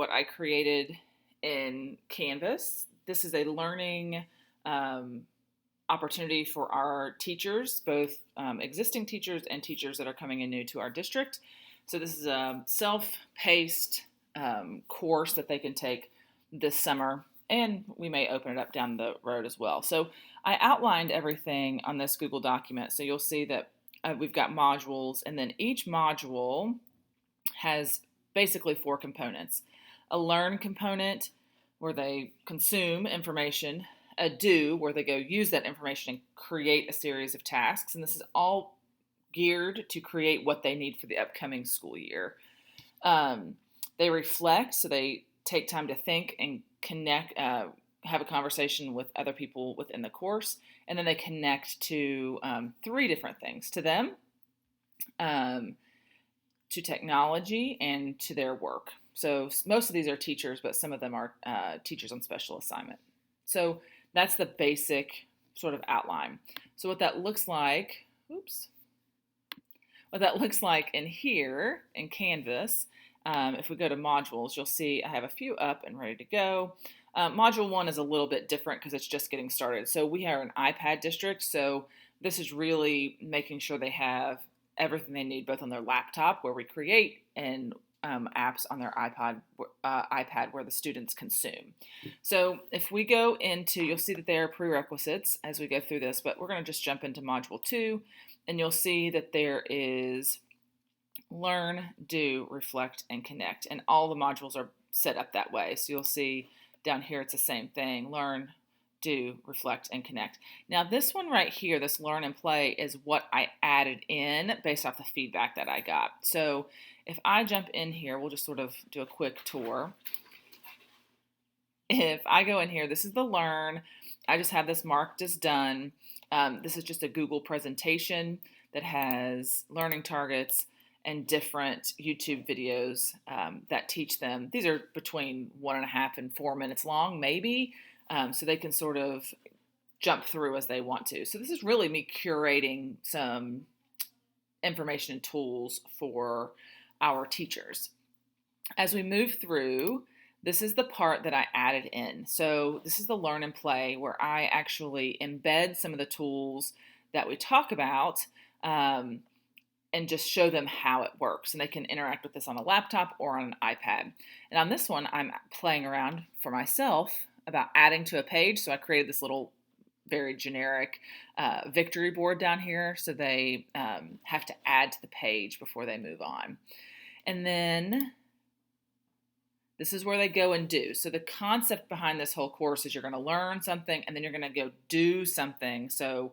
what I created in Canvas. This is a learning um, opportunity for our teachers, both existing teachers and teachers that are coming in new to our district. So this is a self-paced course that they can take this summer, and we may open it up down the road as well. So I outlined everything on this Google document. So you'll see that we've got modules, and then each module has basically four components: a learn component where they consume information, a do where they go use that information and create a series of tasks. And this is all geared to create what they need for the upcoming school year. Um, they reflect, so they take time to think and connect, have a conversation with other people within the course. And then they connect to three different things: to them, um, to technology, and to their work. So most of these are teachers, but some of them are teachers on special assignment. So that's the basic sort of outline. So what that looks like, what that looks like in here in Canvas, if we go to modules, you'll see I have a few up and ready to go. Module 1 is a little bit different because it's just getting started. So we are an iPad district, so this is really making sure they have everything they need, both on their laptop where we create, and apps on their iPad where the students consume. So if we go into, you'll see that there are prerequisites as we go through this, but we're going to just jump into module 2, and you'll see that there is learn, do, reflect, and connect, and all the modules are set up that way. So you'll see down here it's the same thing: learn, do, reflect, and connect. Now this one right here, this learn and play, is what I added in based off the feedback that I got. So if I jump in here, we'll just sort of do a quick tour. If I go in here, this is the learn. I just have this marked as done. This is just a Google presentation that has learning targets and different YouTube videos that teach them. These are between 1.5 and 4 minutes long, maybe. So they can sort of jump through as they want to. So this is really me curating some information and tools for our teachers. As we move through, this is the part that I added in. So this is the learn and play where I actually embed some of the tools that we talk about and just show them how it works. And they can interact with this on a laptop or on an iPad. And on this one, I'm playing around for myself about adding to a page. So I created this little very generic victory board down here. So they have to add to the page before they move on. And then this is where they go and do. So the concept behind this whole course is you're going to learn something and then you're going to go do something, so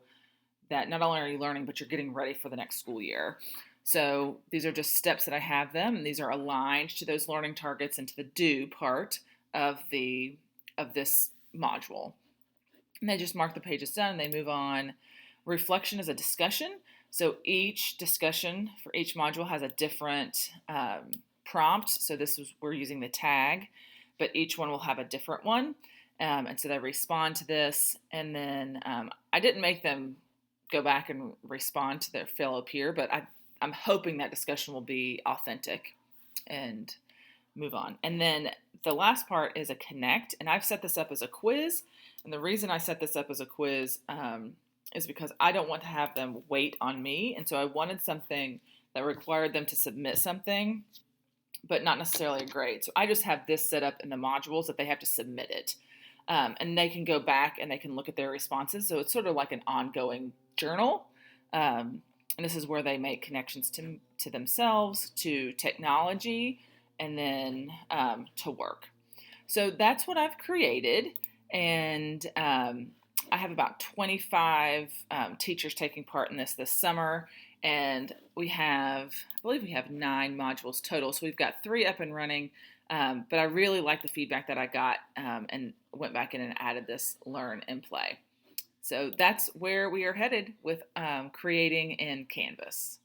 that not only are you learning, but you're getting ready for the next school year. So these are just steps that I have them, and these are aligned to those learning targets and to the do part of this module. And they just mark the page as done and they move on. Reflection is a discussion. So each discussion for each module has a different prompt. So we're using the tag, but each one will have a different one. And so they respond to this. And then I didn't make them go back and respond to their fellow peer, but I'm hoping that discussion will be authentic and move on. And then the last part is a connect, and I've set this up as a quiz. And the reason I set this up as a quiz is because I don't want to have them wait on me. And so I wanted something that required them to submit something, but not necessarily a grade. So I just have this set up in the modules that they have to submit it. And they can go back and they can look at their responses. So it's sort of like an ongoing journal. And this is where they make connections to themselves, to technology, and then to work. So that's what I've created. And I have about 25 teachers taking part in this summer. And I believe we have 9 modules total. So we've got 3 up and running. But I really like the feedback that I got and went back in and added this learn and play. So that's where we are headed with creating in Canvas.